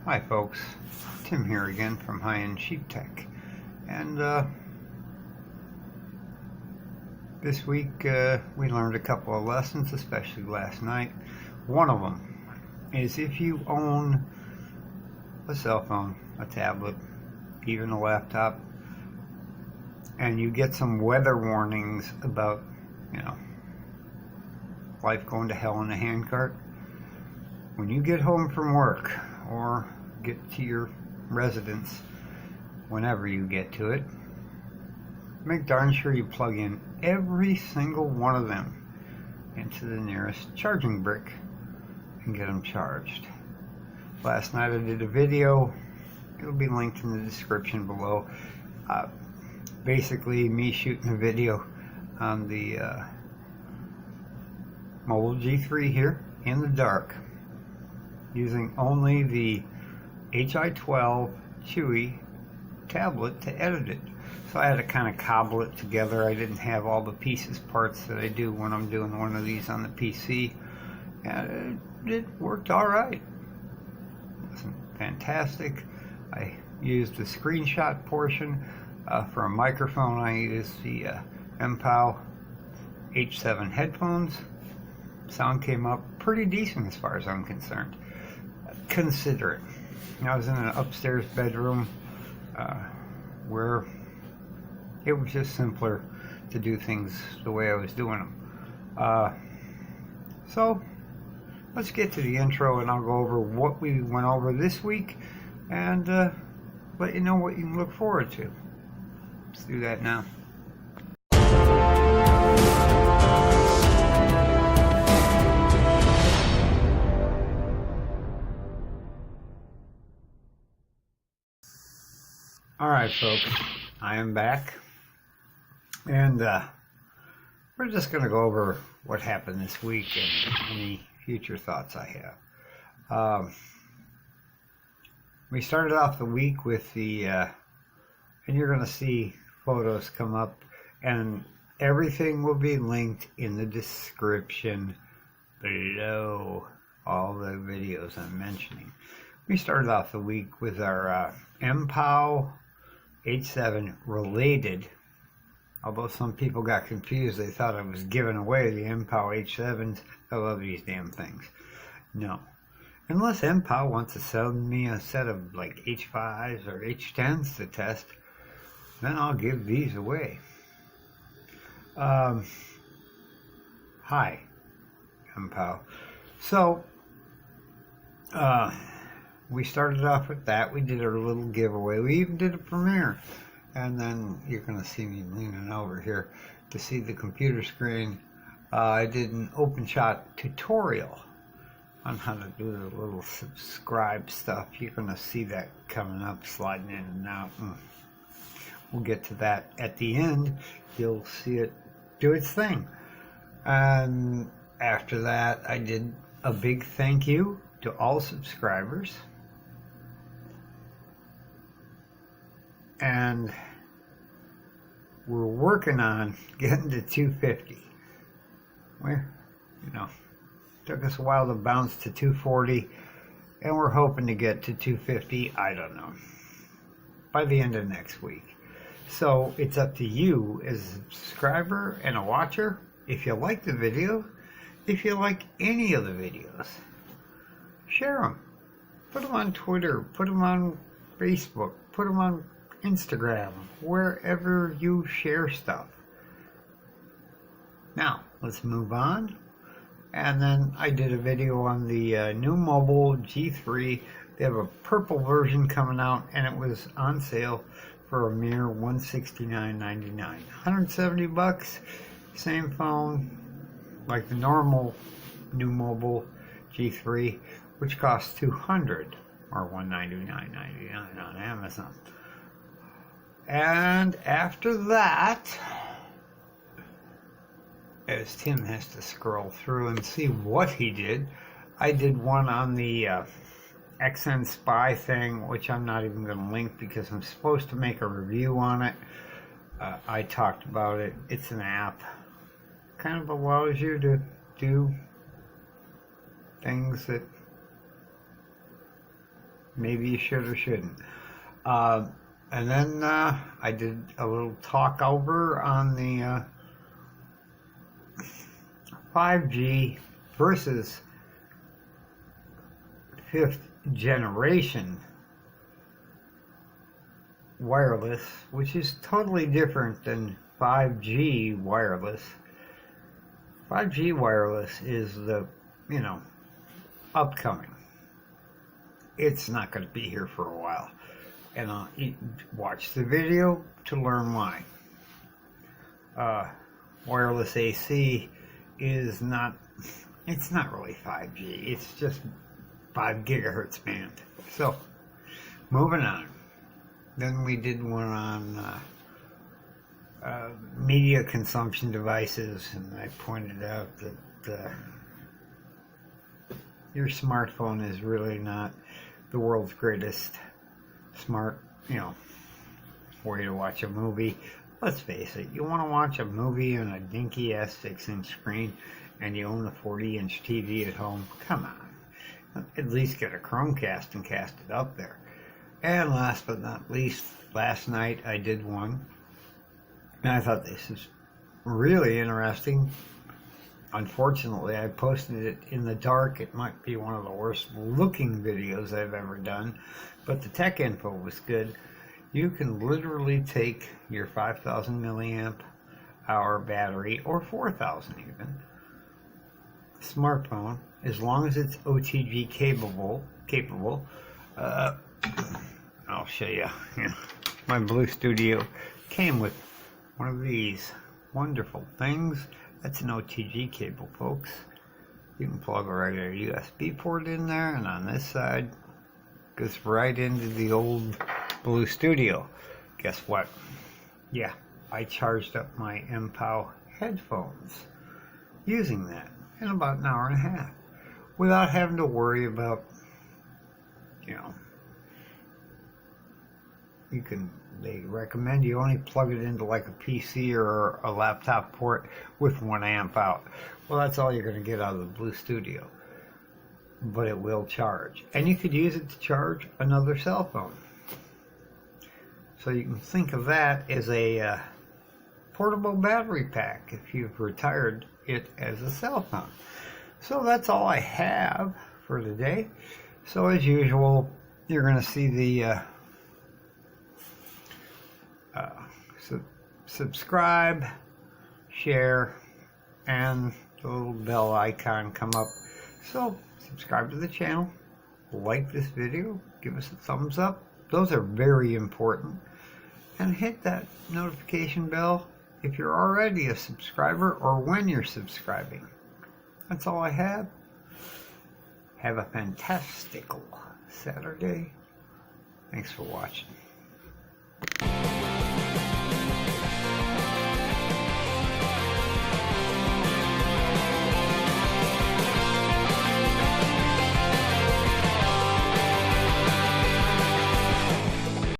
Hi folks, Tim here again from High End Sheep Tech, and this week we learned a couple of lessons, especially last night. One of them is if you own a cell phone, a tablet, even a laptop, and you get some weather warnings about, life going to hell in a handcart, when you get home from work or get to your residence, whenever you get to it, make darn sure you plug in every single one of them into the nearest charging brick and get them charged. Last night I did a video, it'll be linked in the description below, basically me shooting a video on the Mobil G3 here in the dark, using only the HI12 Chewy tablet to edit it. So I had to kind of cobble it together. I didn't have all the pieces, parts that I do when I'm doing one of these on the PC. And it worked all right. It wasn't fantastic. I used the screenshot portion. For a microphone, I used the MPOW H7 headphones. Sound came up pretty decent as far as I'm concerned. Consider it. I was in an upstairs bedroom where it was just simpler to do things the way I was doing them. So let's get to the intro, and I'll go over what we went over this week and let you know what you can look forward to. Let's do that now. Alright folks, I am back, and we're just going to go over what happened this week and any future thoughts I have. We started off the week with the, and you're going to see photos come up, and everything will be linked in the description below all the videos I'm mentioning. We started off the week with our MPOW H7 related, although some people got confused, they thought I was giving away the MPOW H7s. I love these damn things. No. Unless MPOW wants to sell me a set of like H5s or H10s to test, then I'll give these away. Hi, MPOW. So, we started off with that. We did our little giveaway. We even did a premiere. And then you're going to see me leaning over here to see the computer screen. I did an OpenShot tutorial on how to do the little subscribe stuff. You're going to see that coming up, sliding in and out. We'll get to that at the end. You'll see it do its thing. And after that, I did a big thank you to all subscribers. And we're working on getting to 250. Took us a while to bounce to 240, and we're hoping to get to 250, I don't know, by the end of next week. So it's up to you as a subscriber and a watcher. If you like the video, if you like any of the videos, share them. Put them on Twitter, put them on Facebook, put them on Instagram, wherever you share stuff. Now, let's move on. And then I did a video on the new Mobil G3. They have a purple version coming out, and it was on sale for a mere $169.99. $170, same phone, like the normal new Mobil G3, which costs $200 or $199.99 on Amazon. And after that, as Tim has to scroll through and see what he did, I did one on the XN Spy thing, which I'm not even going to link because I'm supposed to make a review on it. I talked about it. It's an app. Kind of allows you to do things that maybe you should or shouldn't. And then I did a little talk over on the 5G versus 5th generation wireless, which is totally different than 5G wireless. 5G wireless is the, upcoming. It's not going to be here for a while. And watch the video to learn why. Wireless AC is not, it's not really 5G. It's just 5 gigahertz band. So, moving on. Then we did one on media consumption devices, and I pointed out that your smartphone is really not the world's greatest smart, way to watch a movie. Let's face it, you want to watch a movie on a dinky ass 6-inch screen and you own a 40-inch TV at home, come on. At least get a Chromecast and cast it up there. And last but not least, last night I did one, and I thought this is really interesting. Unfortunately, I posted it in the dark. It might be one of the worst looking videos I've ever done, but the tech info was good. You can literally take your 5,000 milliamp hour battery, or 4,000 even, smartphone, as long as it's OTG capable. I'll show you. My Blue Studio came with one of these wonderful things. That's an OTG cable, folks. You can plug a regular USB port in there, and on this side goes right into the old Blue Studio. Guess what? Yeah, I charged up my MPOW headphones using that in about an hour and a half without having to worry about, they recommend you only plug it into like a PC or a laptop port with 1 amp out. Well, that's all you're going to get out of the Blue Studio. But it will charge. And you could use it to charge another cell phone. So you can think of that as a portable battery pack if you've retired it as a cell phone. So that's all I have for today. So as usual, you're going to see the subscribe, share, and the little bell icon come up. So subscribe to the channel, like this video, give us a thumbs up. Those are very important. And hit that notification bell if you're already a subscriber or when you're subscribing. That's all I have. Have a fantastical Saturday. Thanks for watching.